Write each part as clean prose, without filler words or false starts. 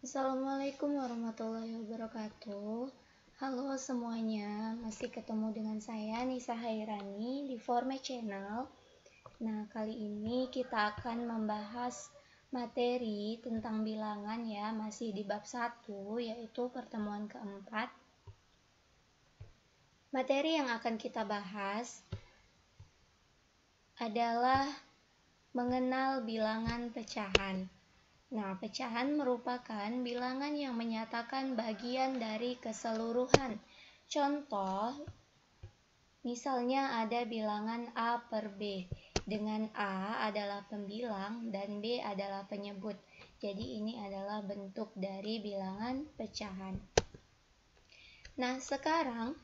Assalamualaikum warahmatullahi wabarakatuh. Halo semuanya, masih ketemu dengan saya Nisa Hairani di Forme Channel. Nah, kali ini kita akan membahas materi tentang bilangan ya, masih di bab 1 yaitu pertemuan keempat. Materi yang akan kita bahas adalah mengenal bilangan pecahan. Nah, pecahan merupakan bilangan yang menyatakan bagian dari keseluruhan. Contoh, misalnya ada bilangan A per B, dengan A adalah pembilang dan B adalah penyebut. Jadi ini adalah bentuk dari bilangan pecahan. Nah, sekarang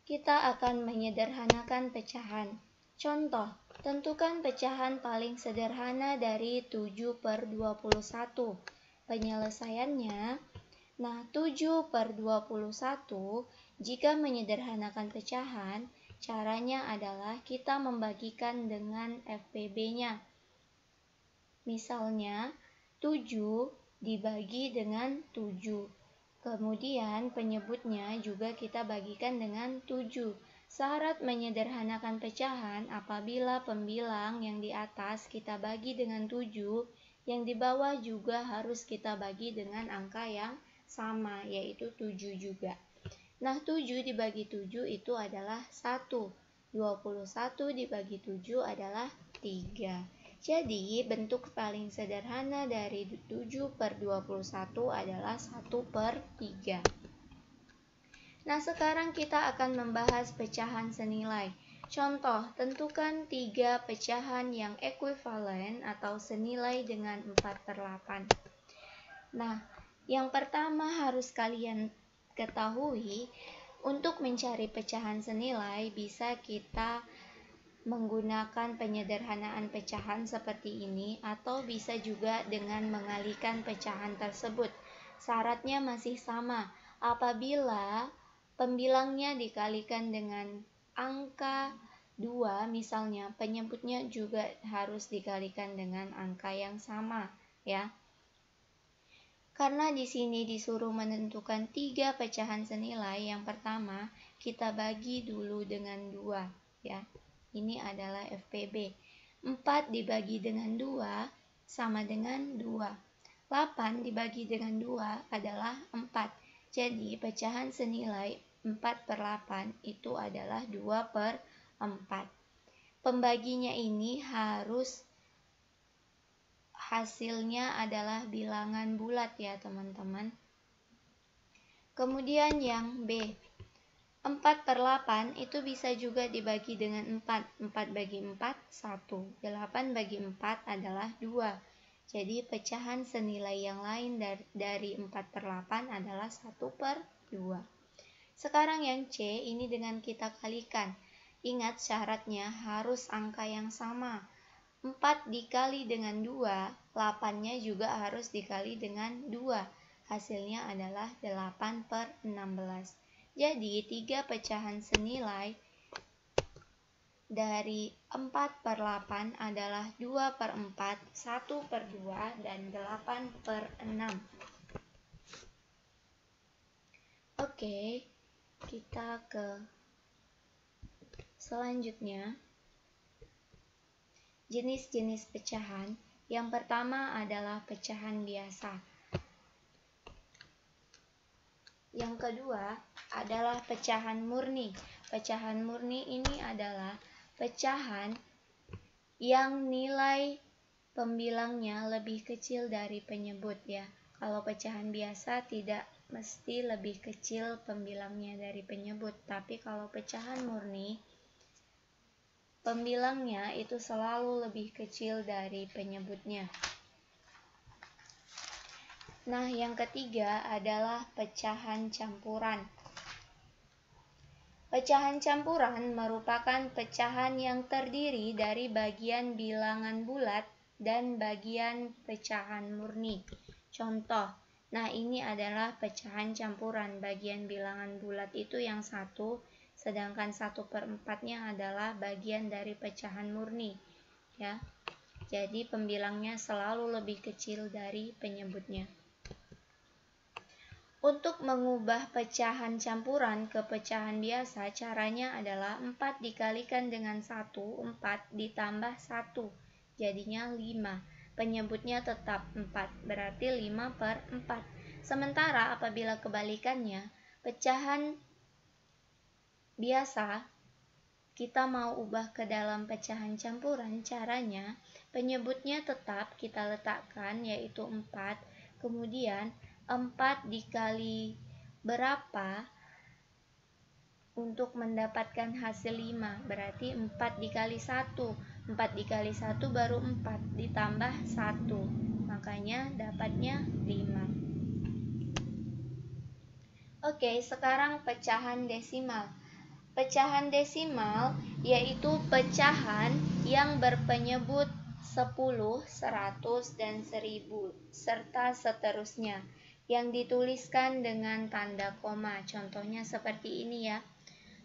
kita akan menyederhanakan pecahan. Contoh, tentukan pecahan paling sederhana dari 7 per 21. Penyelesaiannya, nah 7 per 21, jika menyederhanakan pecahan, caranya adalah kita membagikan dengan FPB-nya. Misalnya, 7 dibagi dengan 7. Kemudian penyebutnya juga kita bagikan dengan 7. Syarat menyederhanakan pecahan apabila pembilang yang di atas kita bagi dengan 7, yang di bawah juga harus kita bagi dengan angka yang sama, yaitu 7 juga. Nah, 7 dibagi 7 itu adalah 1. 21 dibagi 7 adalah 3. Jadi, bentuk paling sederhana dari 7 per 21 adalah 1 per 3. Nah, sekarang kita akan membahas pecahan senilai. Contoh, tentukan 3 pecahan yang ekuivalen atau senilai dengan 4 per 8. Nah, yang pertama harus kalian ketahui, untuk mencari pecahan senilai bisa kita menggunakan penyederhanaan pecahan seperti ini, atau bisa juga dengan mengalihkan pecahan tersebut. Syaratnya masih sama, apabila pembilangnya dikalikan dengan angka 2 misalnya, penyebutnya juga harus dikalikan dengan angka yang sama ya. Karena di sini disuruh menentukan 3 pecahan senilai, yang pertama kita bagi dulu dengan 2 ya. Ini adalah FPB. 4 dibagi dengan 2 sama dengan 2. 8 dibagi dengan 2 adalah 4. Jadi pecahan senilai 4 per 8 itu adalah 2 per 4. Pembaginya ini harus hasilnya adalah bilangan bulat ya teman-teman. Kemudian yang B, 4 per 8 itu bisa juga dibagi dengan 4. 4 bagi 4, 1. 8 bagi 4 adalah 2. Jadi pecahan senilai yang lain dari 4 per 8 adalah 1 per 2. Sekarang yang C, ini dengan kita kalikan. Ingat syaratnya harus angka yang sama. 4 dikali dengan 2, 8-nya juga harus dikali dengan 2. Hasilnya adalah 8 per 16. Jadi 3 pecahan senilai dari 4 per 8 adalah 2 per 4, 1 per 2, dan 8 per 6. Oke, kita ke selanjutnya. Jenis-jenis pecahan. Yang pertama adalah pecahan biasa. Yang kedua adalah pecahan murni. Pecahan murni ini adalah pecahan yang nilai pembilangnya lebih kecil dari penyebut ya. Kalau pecahan biasa tidak mesti lebih kecil pembilangnya dari penyebut, tapi kalau pecahan murni pembilangnya itu selalu lebih kecil dari penyebutnya. Nah, yang ketiga adalah pecahan campuran. Pecahan campuran merupakan pecahan yang terdiri dari bagian bilangan bulat dan bagian pecahan murni. Contoh, nah ini adalah pecahan campuran. Bagian bilangan bulat itu yang 1, sedangkan 1 per 4-nya adalah bagian dari pecahan murni ya. Jadi pembilangnya selalu lebih kecil dari penyebutnya. Untuk mengubah pecahan campuran ke pecahan biasa, caranya adalah 4 dikalikan dengan 1, 4 ditambah 1, jadinya 5. Penyebutnya tetap 4, berarti 5 per 4. Sementara apabila kebalikannya, pecahan biasa kita mau ubah ke dalam pecahan campuran, caranya penyebutnya tetap kita letakkan yaitu 4, kemudian 4 dikali berapa untuk mendapatkan hasil 5, berarti 4 dikali 1, 4 dikali 1 baru 4, ditambah 1, makanya dapatnya 5. Oke, sekarang pecahan desimal. Pecahan desimal yaitu pecahan yang berpenyebut 10, 100, dan 1000, serta seterusnya, yang dituliskan dengan tanda koma. Contohnya seperti ini ya,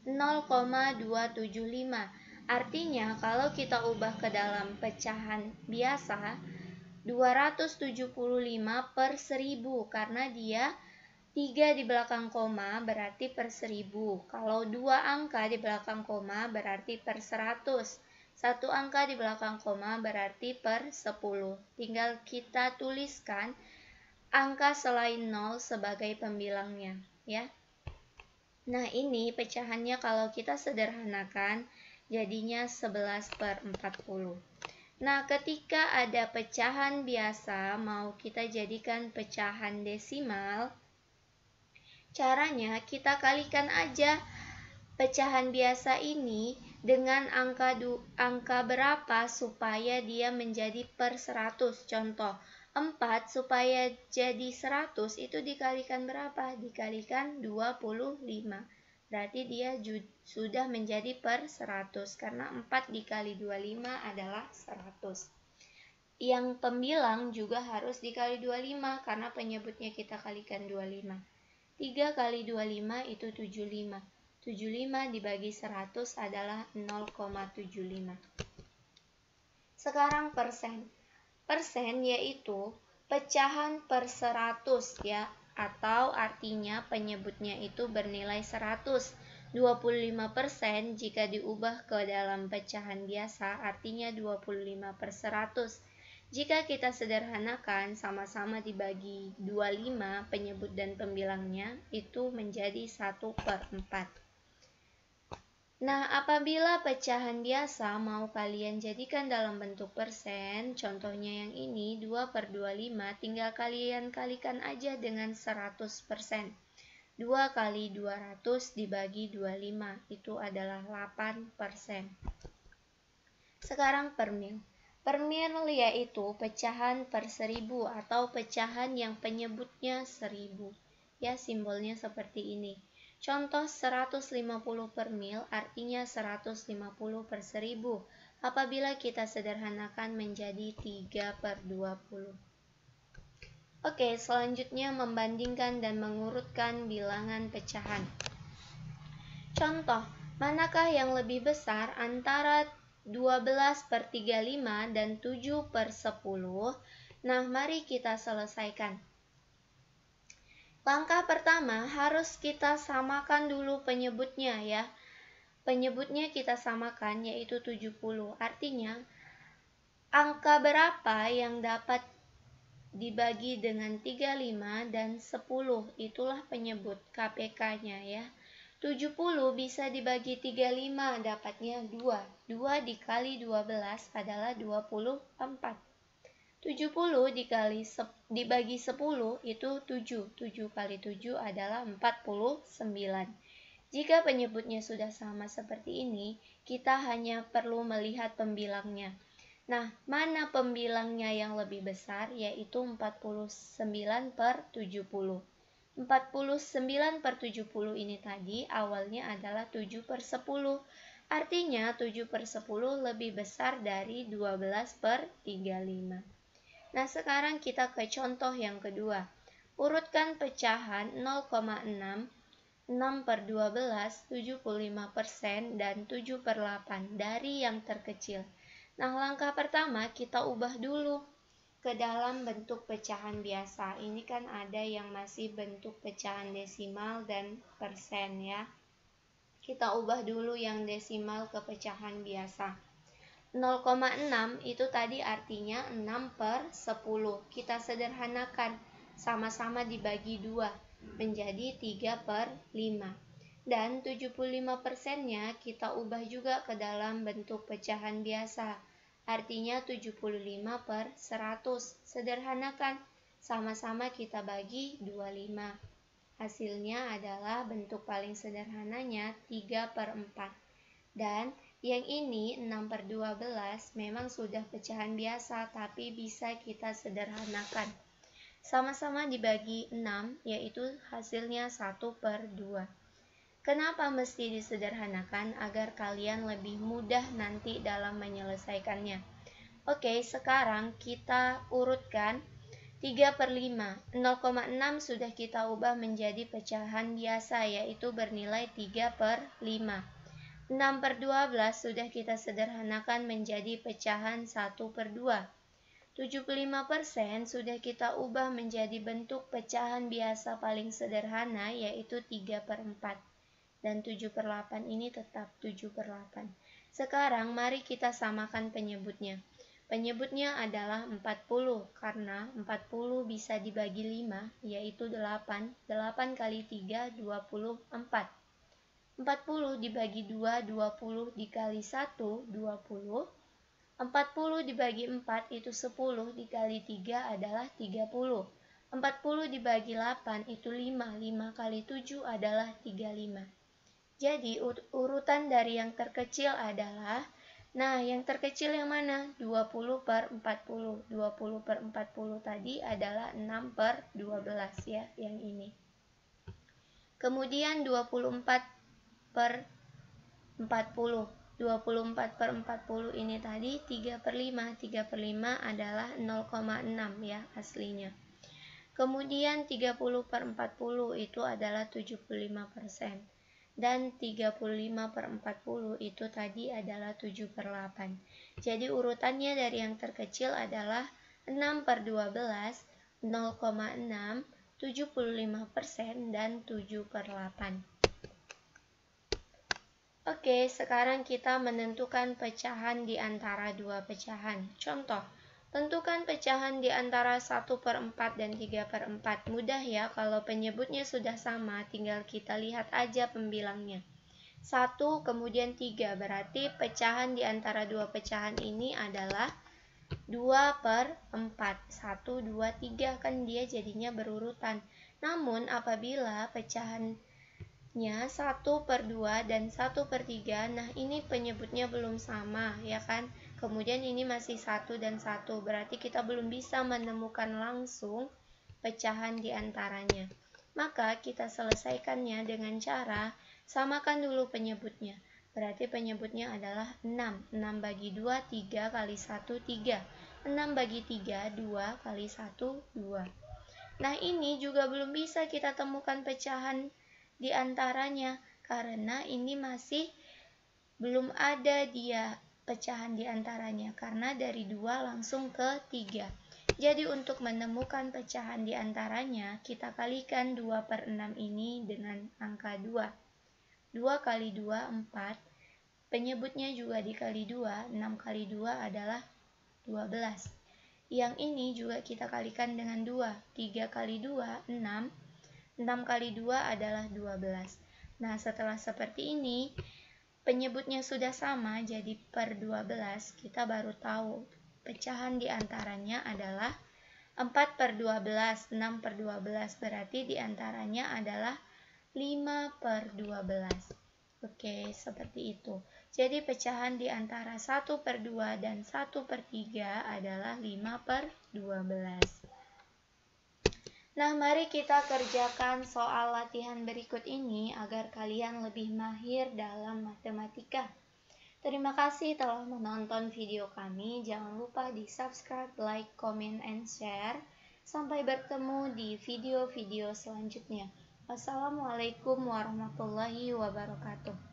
0,275. Artinya kalau kita ubah ke dalam pecahan biasa, 275 per 1000, karena dia 3 di belakang koma berarti per 1000. Kalau 2 angka di belakang koma berarti per 100. 1 angka di belakang koma berarti per 10. Tinggal kita tuliskan angka selain 0 sebagai pembilangnya, ya. Nah, ini pecahannya kalau kita sederhanakan jadinya 11 per 40. Nah, ketika ada pecahan biasa mau kita jadikan pecahan desimal, caranya kita kalikan aja pecahan biasa ini dengan angka berapa supaya dia menjadi per 100. Contoh, 4 supaya jadi 100 itu dikalikan berapa? Dikalikan 25. Berarti dia sudah menjadi per 100 karena 4 dikali 25 adalah 100. Yang pembilang juga harus dikali 25 karena penyebutnya kita kalikan 25. 3 kali 25 itu 75. 75 dibagi 100 adalah 0,75. Sekarang persen. Persen yaitu pecahan per 100 ya, atau artinya penyebutnya itu bernilai 100. 25% jika diubah ke dalam pecahan biasa artinya 25 per 100. Jika kita sederhanakan sama-sama dibagi 25 penyebut dan pembilangnya itu menjadi 1 per 4. Nah, apabila pecahan biasa mau kalian jadikan dalam bentuk persen, contohnya yang ini 2 per 25, tinggal kalian kalikan aja dengan 100%. 2 kali 200 dibagi 25, itu adalah 8%. Sekarang per mil. Per mil yaitu pecahan per 1000 atau pecahan yang penyebutnya 1000. Ya, simbolnya seperti ini. Contoh 150 per mil artinya 150 per 1000. Apabila kita sederhanakan menjadi 3 per 20. Oke, selanjutnya membandingkan dan mengurutkan bilangan pecahan. Contoh, manakah yang lebih besar antara 12 per 35 dan 7 per 10? Nah, mari kita selesaikan. Langkah pertama harus kita samakan dulu penyebutnya ya. Penyebutnya kita samakan yaitu 70. Artinya, angka berapa yang dapat dibagi dengan 35 dan 10? Itulah penyebut KPK-nya ya. 70 bisa dibagi 35 dapatnya 2. 2 dikali 12 adalah 24. 70 dibagi 10 itu 7. 7 kali 7 adalah 49. Jika penyebutnya sudah sama seperti ini, kita hanya perlu melihat pembilangnya. Nah, mana pembilangnya yang lebih besar? Yaitu 49 per 70. 49 per 70 ini tadi awalnya adalah 7 per 10. Artinya 7 per 10 lebih besar dari 12 per 35. Nah, sekarang kita ke contoh yang kedua. Urutkan pecahan 0,6, 6 per 12, 75%, dan 7 per 8 dari yang terkecil. Nah, langkah pertama kita ubah dulu. ke dalam bentuk pecahan biasa. Ini kan ada yang masih bentuk pecahan desimal dan persen ya. Kita ubah dulu yang desimal ke pecahan biasa. 0,6 itu tadi artinya 6/10. Kita sederhanakan, sama-sama dibagi 2 menjadi 3/5. Dan 75%-nya kita ubah juga ke dalam bentuk pecahan biasa. Artinya 75/100. Sederhanakan, sama-sama kita bagi 25. Hasilnya adalah bentuk paling sederhananya 3/4. Dan yang ini 6/12 memang sudah pecahan biasa, tapi bisa kita sederhanakan. Sama-sama dibagi 6, yaitu hasilnya 1/2. Kenapa mesti disederhanakan? Agar kalian lebih mudah nanti dalam menyelesaikannya. Oke, sekarang kita urutkan 3/5. 0,6 sudah kita ubah menjadi pecahan biasa, yaitu bernilai 3/5. 6/12 sudah kita sederhanakan menjadi pecahan 1/2. 75% sudah kita ubah menjadi bentuk pecahan biasa paling sederhana, yaitu 3/4. Dan 7/8 ini tetap 7/8. Sekarang mari kita samakan penyebutnya. Penyebutnya adalah 40, karena 40 bisa dibagi 5, yaitu 8. 8 kali 3, 24. 40 dibagi 2, 20 dikali 1, 20. 40 dibagi 4 itu 10, dikali 3 adalah 30. 40 dibagi 8 itu 5, 5 kali 7 adalah 35. Jadi urutan dari yang terkecil adalah, nah yang terkecil yang mana? 20/40. 20/40 tadi adalah 6/12 ya, yang ini. Kemudian 24/40. 24/40 ini tadi 3/5. 3/5 adalah 0,6 ya aslinya. Kemudian 30/40 itu adalah 75%. Dan 35/40 itu tadi adalah 7/8. Jadi urutannya dari yang terkecil adalah 6/12, 0,6, 75%, dan 7/8. Oke, sekarang kita menentukan pecahan di antara dua pecahan. Contoh, tentukan pecahan di antara 1/4 dan 3/4. Mudah ya, kalau penyebutnya sudah sama, tinggal kita lihat aja pembilangnya. 1 kemudian 3, berarti pecahan di antara dua pecahan ini adalah 2/4. 1, 2, 3, kan dia jadinya berurutan. Namun apabila pecahannya 1/2 dan 1/3, nah ini penyebutnya belum sama ya kan. Kemudian ini masih 1 dan 1, berarti kita belum bisa menemukan langsung pecahan di antaranya. Maka kita selesaikannya dengan cara samakan dulu penyebutnya. Berarti penyebutnya adalah 6. 6 bagi 2, 3 kali 1, 3. 6 bagi 3, 2 kali 1, 2. Nah ini juga belum bisa kita temukan pecahan di antaranya, karena ini masih belum ada dia pecahan di antaranya, karena dari 2 langsung ke 3. Jadi untuk menemukan pecahan di antaranya, kita kalikan 2/6 ini dengan angka 2. 2 kali 2, 4. Penyebutnya juga dikali 2, 6 kali 2 adalah 12. Yang ini juga kita kalikan dengan 2. 3 kali 2, 6. 6 kali 2 adalah 12. Nah, setelah seperti ini, penyebutnya sudah sama, jadi per 12, kita baru tahu pecahan di antaranya adalah 4/12, 6/12, berarti di antaranya adalah 5/12. Oke, seperti itu. Jadi pecahan di antara 1/2 dan 1/3 adalah 5/12. Nah, mari kita kerjakan soal latihan berikut ini agar kalian lebih mahir dalam matematika. Terima kasih telah menonton video kami. Jangan lupa di subscribe, like, comment, and share. Sampai bertemu di video-video selanjutnya. Wassalamualaikum warahmatullahi wabarakatuh.